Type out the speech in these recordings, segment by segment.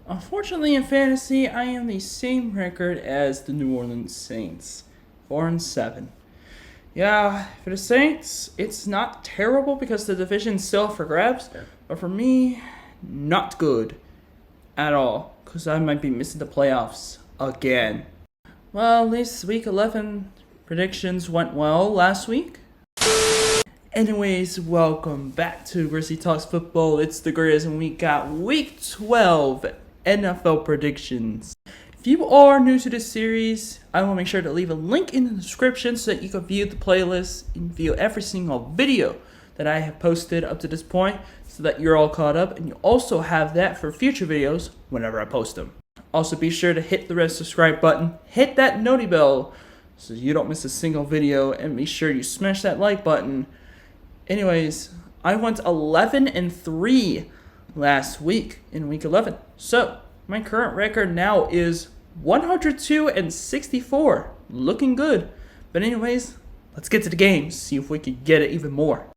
Unfortunately, in fantasy, I am the same record as the New Orleans Saints, 4-7. Yeah, for the Saints, it's not terrible because the division's still up for grabs, but for me, not good at all because I might be missing the playoffs again. Well, at least Week 11 predictions went well last week. Anyways, welcome back to Grizzly Talks Football. It's the Grizz, and we got Week 12 NFL predictions. If you are new to this series, I will make sure to leave a link in the description so that you can view the playlist and view every single video that I have posted up to this point so that you're all caught up, and you also have that for future videos whenever I post them. Also, be sure to hit the red subscribe button, hit that noti bell so you don't miss a single video, and be sure you smash that like button. Anyways, I went 11-3 last week in Week 11. So, my current record now is 102-64. Looking good. But anyways, let's get to the games. See if we can get it even more.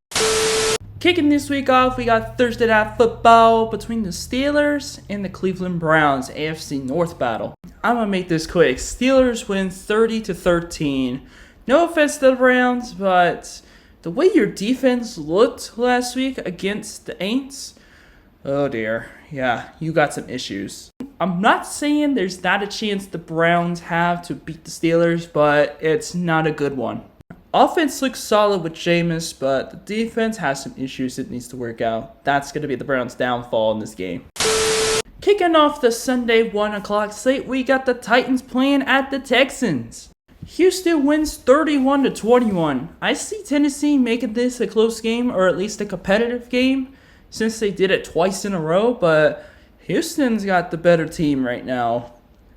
Kicking this week off, we got Thursday Night Football between the Steelers and the Cleveland Browns AFC North battle. I'm going to make this quick. Steelers win 30-13. No offense to the Browns, but the way your defense looked last week against the Aints, oh dear, yeah, you got some issues. I'm not saying there's not a chance the Browns have to beat the Steelers, but it's not a good one. Offense looks solid with Jameis, but the defense has some issues it needs to work out. That's going to be the Browns' downfall in this game. Kicking off the Sunday 1 o'clock slate, we got the Titans playing at the Texans. Houston wins 31-21. I see Tennessee making this a close game, or at least a competitive game, since they did it twice in a row, but Houston's got the better team right now,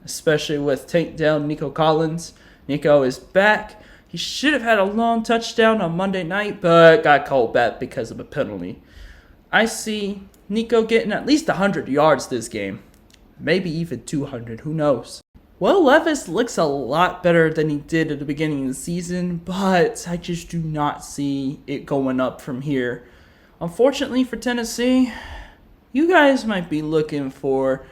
especially with takedown Nico Collins. Nico is back. He should have had a long touchdown on Monday night, but got called back because of a penalty. I see Nico getting at least 100 yards this game. Maybe even 200, who knows. Will Levis looks a lot better than he did at the beginning of the season, but I just do not see it going up from here. Unfortunately for Tennessee, you guys might be looking for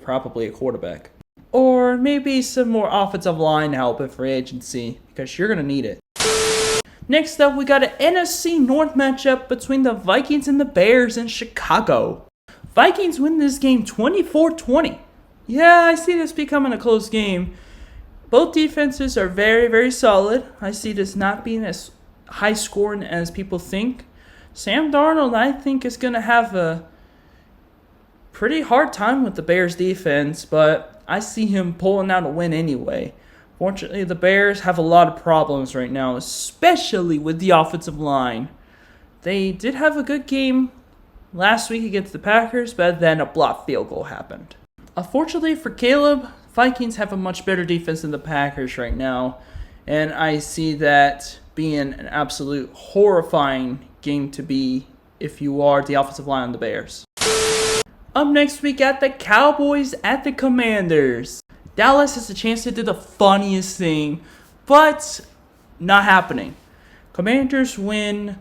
probably a quarterback. Or maybe some more offensive line help in free agency, because you're going to need it. Next up, we got an NFC North matchup between the Vikings and the Bears in Chicago. Vikings win this game 24-20. Yeah, I see this becoming a close game. Both defenses are very, very solid. I see this not being as high scoring as people think. Sam Darnold, I think, is going to have a pretty hard time with the Bears defense, but I see him pulling out a win anyway. Fortunately, the Bears have a lot of problems right now, especially with the offensive line. They did have a good game last week against the Packers, but then a blocked field goal happened. Unfortunately for Caleb, Vikings have a much better defense than the Packers right now, and I see that being an absolute horrifying game to be if you are the offensive line on the Bears. Up next, we got the Cowboys at the Commanders. Dallas has a chance to do the funniest thing, but not happening. Commanders win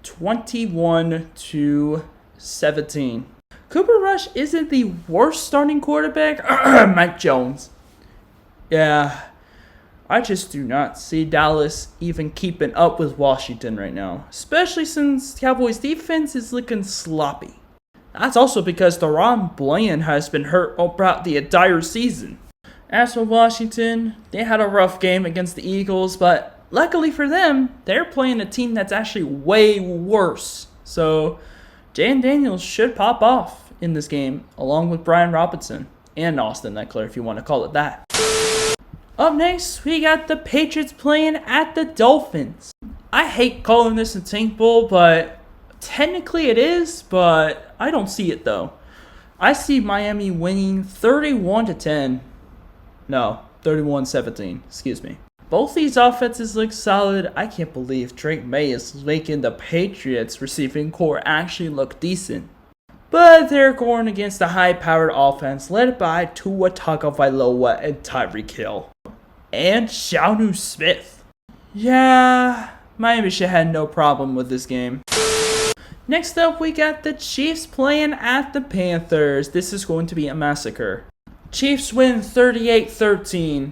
21-17. Cooper Rush isn't the worst starting quarterback. Mike Jones. Yeah, I just do not see Dallas even keeping up with Washington right now, especially since Cowboys defense is looking sloppy. That's also because Deron Bland has been hurt throughout the entire season. As for Washington, they had a rough game against the Eagles, but luckily for them, they're playing a team that's actually way worse. So, Jan Daniels should pop off in this game, along with Brian Robinson and Austin Eckler, if you want to call it that. Up next, we got the Patriots playing at the Dolphins. I hate calling this a tank bowl, but technically it is, but I don't see it though. I see Miami winning 31-10. No, 31-17, excuse me. Both these offenses look solid. I can't believe Drake May is making the Patriots receiving core actually look decent. But they're going against a high-powered offense led by Tua Tagovailoa and Tyreek Hill. And Jonnu Smith. Yeah, Miami should have no problem with this game. Next up, we got the Chiefs playing at the Panthers. This is going to be a massacre. Chiefs win 38-13.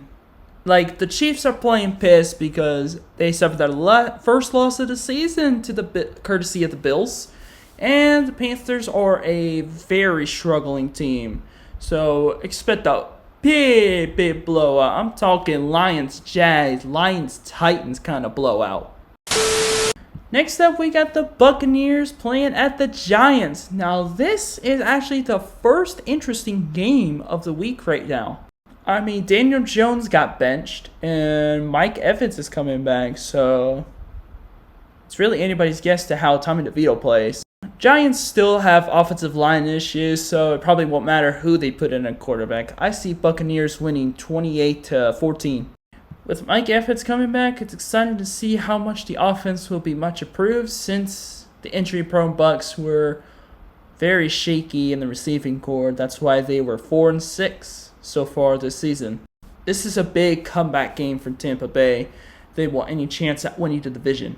Like, the Chiefs are playing pissed because they suffered their first loss of the season to the courtesy of the Bills. And the Panthers are a very struggling team. So, expect a big blowout. I'm talking Lions-Jags, Lions-Titans kind of blowout. Next up, we got the Buccaneers playing at the Giants. Now, this is actually the first interesting game of the week right now. I mean, Daniel Jones got benched, and Mike Evans is coming back, so it's really anybody's guess to how Tommy DeVito plays. Giants still have offensive line issues, so it probably won't matter who they put in a quarterback. I see Buccaneers winning 28-14. With Mike Evans coming back, it's exciting to see how much the offense will be much improved since the injury-prone Bucs were very shaky in the receiving corps. That's why they were 4-6 so far this season. This is a big comeback game for Tampa Bay. They want any chance at winning the division.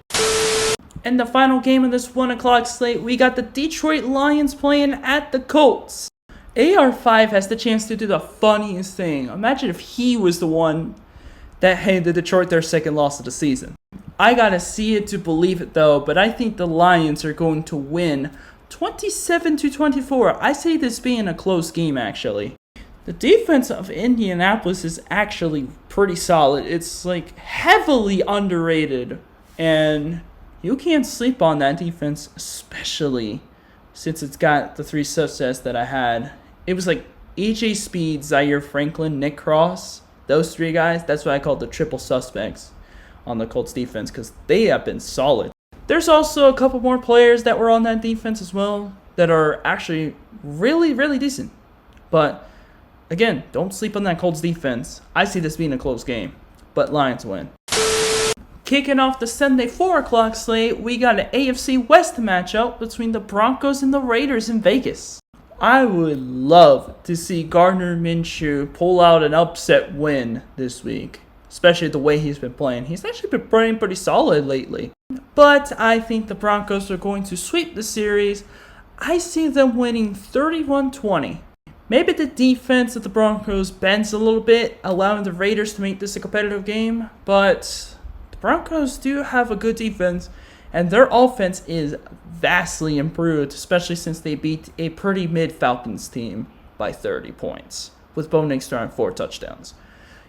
In the final game of this 1 o'clock slate, we got the Detroit Lions playing at the Colts. AR5 has the chance to do the funniest thing. Imagine if he was the one that handed Detroit their second loss of the season. I gotta see it to believe it though, but I think the Lions are going to win 27-24. I see this being a close game actually. The defense of Indianapolis is actually pretty solid. It's like heavily underrated, and you can't sleep on that defense, especially since it's got the three success that I had. It was like EJ Speed, Zaire Franklin, Nick Cross. Those three guys, that's what I call the triple suspects on the Colts defense because they have been solid. There's also a couple more players that were on that defense as well that are actually really, really decent. But again, don't sleep on that Colts defense. I see this being a close game, but Lions win. Kicking off the Sunday 4 o'clock slate, we got an AFC West matchup between the Broncos and the Raiders in Vegas. I would love to see Gardner Minshew pull out an upset win this week, especially the way he's been playing. He's actually been playing pretty solid lately. But I think the Broncos are going to sweep the series. I see them winning 31-20. Maybe the defense of the Broncos bends a little bit, allowing the Raiders to make this a competitive game, but the Broncos do have a good defense, and their offense is vastly improved, especially since they beat a pretty mid-Falcons team by 30 points, with Bo Nix throwing 4 touchdowns.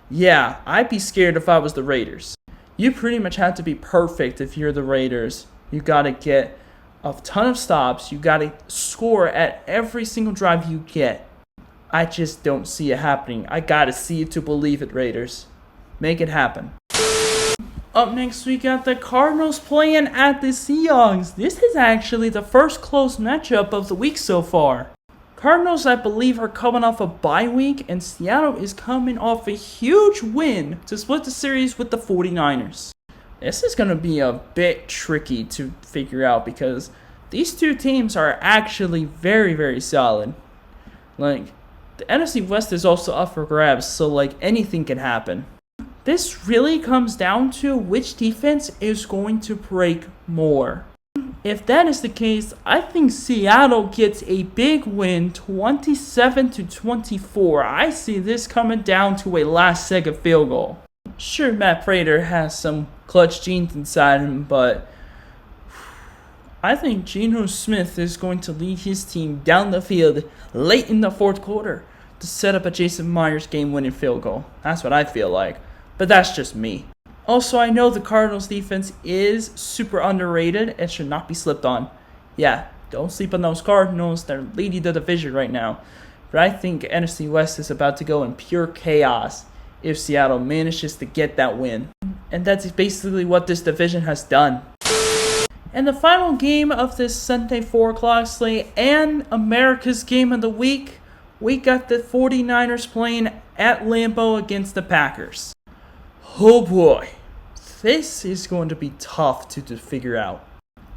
Yeah, I'd be scared if I was the Raiders. You pretty much have to be perfect if you're the Raiders. You got to get a ton of stops. You got to score at every single drive you get. I just don't see it happening. I got to see it to believe it, Raiders. Make it happen. Up next, we got the Cardinals playing at the Seahawks. This is actually the first close matchup of the week so far. Cardinals, I believe, are coming off a bye week, and Seattle is coming off a huge win to split the series with the 49ers. This is going to be a bit tricky to figure out because these two teams are actually very, very solid. Like, the NFC West is also up for grabs, so like anything can happen. This really comes down to which defense is going to break more. If that is the case, I think Seattle gets a big win, 27-24. I see this coming down to a last-second field goal. Sure, Matt Prater has some clutch genes inside him, but I think Geno Smith is going to lead his team down the field late in the fourth quarter to set up a Jason Myers game-winning field goal. That's what I feel like. But that's just me. Also, I know the Cardinals defense is super underrated and should not be slept on. Yeah, don't sleep on those Cardinals. They're leading the division right now. But I think NFC West is about to go in pure chaos if Seattle manages to get that win. And that's basically what this division has done. And the final game of this Sunday 4 o'clock slate and America's game of the week, we got the 49ers playing at Lambeau against the Packers. Oh boy, this is going to be tough to figure out.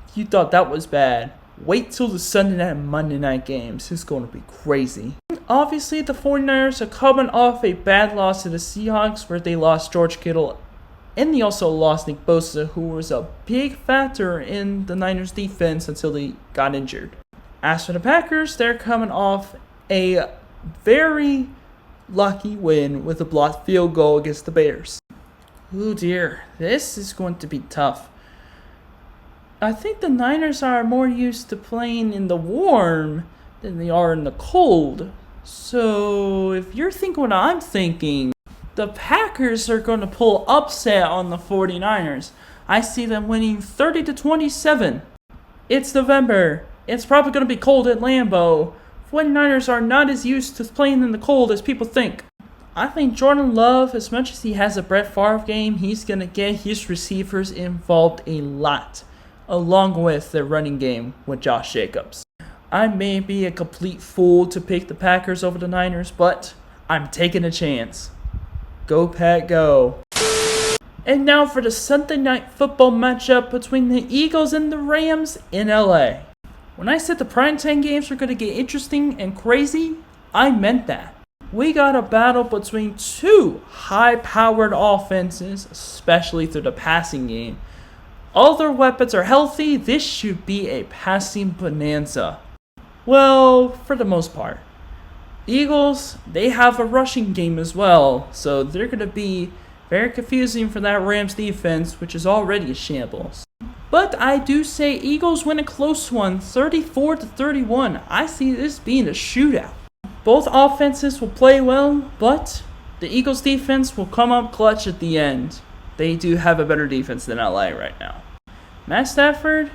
If you thought that was bad, wait till the Sunday night and Monday night games. It's going to be crazy. Obviously, the 49ers are coming off a bad loss to the Seahawks where they lost George Kittle And they also lost Nick Bosa, who was a big factor in the Niners defense until he got injured. As for the Packers, they're coming off a very lucky win with a blocked field goal against the Bears. Oh dear, this is going to be tough. I think the Niners are more used to playing in the warm than they are in the cold. So if you're thinking what I'm thinking, the Packers are going to pull upset on the 49ers. I see them winning 30-27. It's November. It's probably going to be cold at Lambeau. 49ers are not as used to playing in the cold as people think. I think Jordan Love, as much as he has a Brett Favre game, he's going to get his receivers involved a lot, along with their running game with Josh Jacobs. I may be a complete fool to pick the Packers over the Niners, but I'm taking a chance. Go Pack, go. And now for the Sunday Night Football matchup between the Eagles and the Rams in LA. When I said the primetime games were going to get interesting and crazy, I meant that. We got a battle between two high-powered offenses, especially through the passing game. All their weapons are healthy. This should be a passing bonanza. Well, for the most part. Eagles, they have a rushing game as well, so they're going to be very confusing for that Rams defense, which is already a shambles. But I do say Eagles win a close one, 34-31. I see this being a shootout. Both offenses will play well, but the Eagles defense will come up clutch at the end. They do have a better defense than LA right now. Matt Stafford,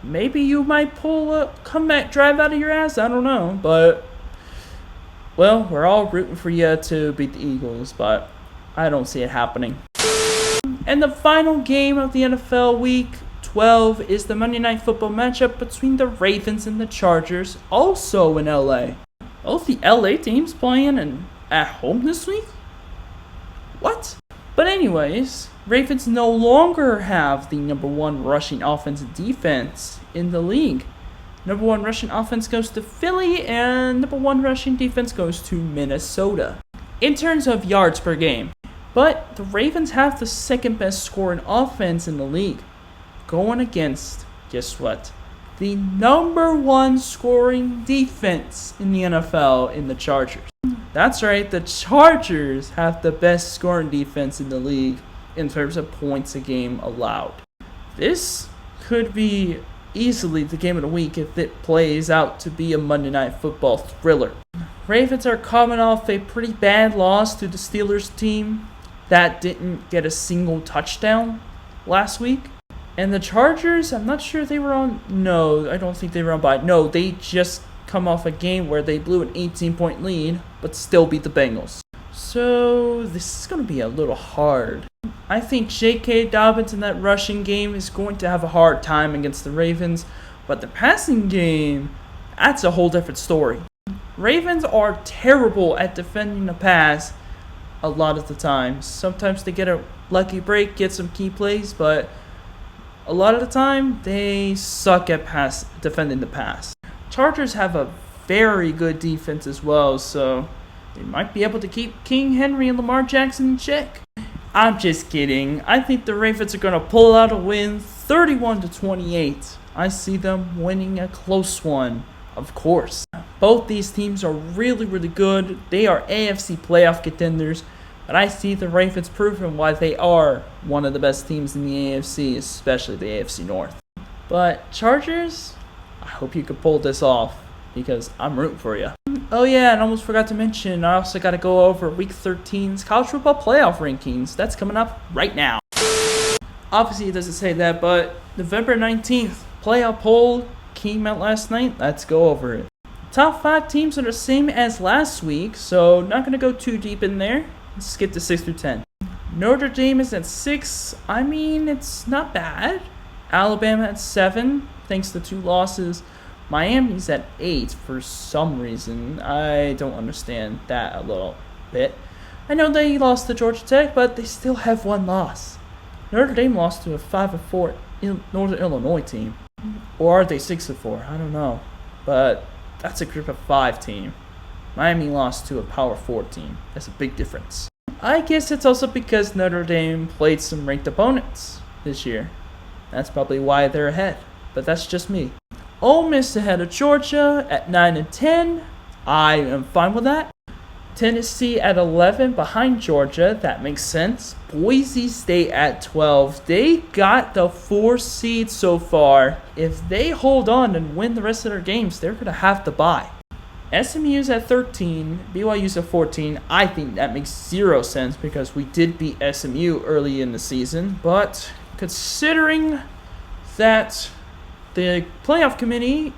maybe you might pull a comeback drive out of your ass, I don't know, but well, we're all rooting for you to beat the Eagles, but I don't see it happening. And the final game of the NFL Week 12 is the Monday Night Football matchup between the Ravens and the Chargers, also in LA. Both the LA teams playing at home this week? What? But anyways, Ravens no longer have the number one rushing offense and defense in the league. Number one rushing offense goes to Philly, and number one rushing defense goes to Minnesota in terms of yards per game. But the Ravens have the second best scoring offense in the league, going against, guess what? The number one scoring defense in the NFL in the Chargers. That's right, the Chargers have the best scoring defense in the league in terms of points a game allowed. This could be easily the game of the week if it plays out to be a Monday Night Football thriller. Ravens are coming off a pretty bad loss to the Steelers team that didn't get a single touchdown last week. And the Chargers, I'm not sure they were on. No, I don't think they were on bye. No, they just come off a game where they blew an 18-point lead, but still beat the Bengals. So this is going to be a little hard. I think J.K. Dobbins in that rushing game is going to have a hard time against the Ravens, but the passing game, that's a whole different story. Ravens are terrible at defending the pass a lot of the time. Sometimes they get a lucky break, get some key plays, but a lot of the time they suck at defending the pass. Chargers have a very good defense as well, so they might be able to keep King Henry and Lamar Jackson in check. I'm just kidding. I think the Ravens are going to pull out a win 31-28. I see them winning a close one, of course. Both these teams are really, really good. They are AFC playoff contenders, but I see the Ravens proving why they are one of the best teams in the AFC, especially the AFC North. But Chargers, I hope you can pull this off because I'm rooting for you. Oh yeah, and I almost forgot to mention, I also got to go over Week 13's college football playoff rankings. That's coming up right now. Obviously, it doesn't say that, but November 19th, playoff poll came out last night. Let's go over it. Top 5 teams are the same as last week, so not going to go too deep in there. Let's skip to 6 through 10. Notre Dame is at 6. I mean, it's not bad. Alabama at 7, thanks to 2 losses. Miami's at 8 for some reason. I don't understand that a little bit. I know they lost to Georgia Tech, but they still have 1 loss. Notre Dame lost to a 5-4 Northern Illinois team. Or are they 6-4? I don't know. But that's a group of 5 team. Miami lost to a Power 4 team. That's a big difference. I guess it's also because Notre Dame played some ranked opponents this year. That's probably why they're ahead, but that's just me. Ole Miss ahead of Georgia at 9 and 10. I am fine with that. Tennessee at 11 behind Georgia. That makes sense. Boise State at 12. They got the 4 seed so far. If they hold on and win the rest of their games, they're going to have to bye. SMU's at 13, BYU's at 14. I think that makes zero sense because we did beat SMU early in the season. But considering that the playoff committee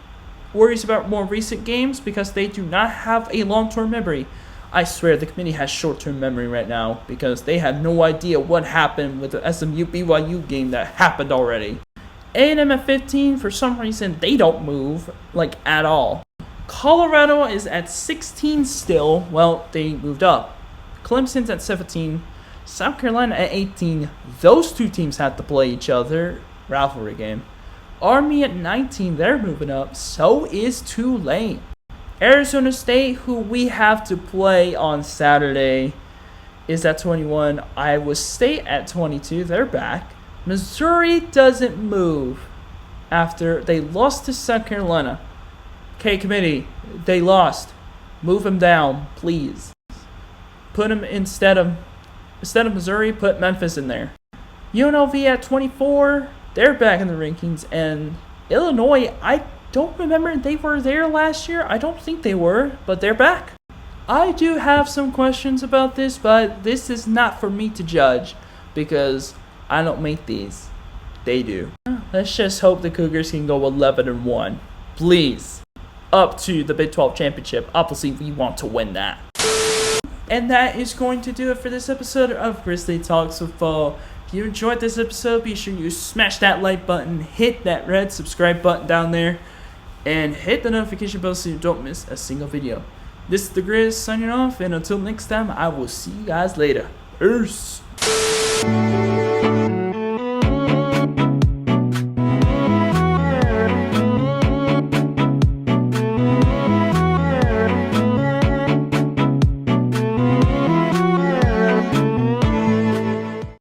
worries about more recent games because they do not have a long-term memory. I swear the committee has short-term memory right now because they have no idea what happened with the SMU BYU game that happened already. A&M at 15, for some reason they don't move, like at all. Colorado is at 16 still. Well, they moved up. Clemson's at 17. South Carolina at 18. Those two teams have to play each other. Rivalry game. Army at 19. They're moving up. So is Tulane. Arizona State, who we have to play on Saturday, is at 21. Iowa State at 22. They're back. Missouri doesn't move after they lost to South Carolina. Okay, committee, they lost. Move them down, please. Put them instead of Missouri, put Memphis in there. UNLV at 24, they're back in the rankings. And Illinois, I don't remember they were there last year. I don't think they were, but they're back. I do have some questions about this, but this is not for me to judge because I don't make these. They do. Let's just hope the Cougars can go 11-1. Please. Up to the Big 12 Championship. Obviously, we want to win that. And that is going to do it for this episode of Grizzly Talks Football. If you enjoyed this episode, be sure you smash that like button, hit that red subscribe button down there, and hit the notification bell so you don't miss a single video. This is the Grizz signing off, and until next time, I will see you guys later. Peace.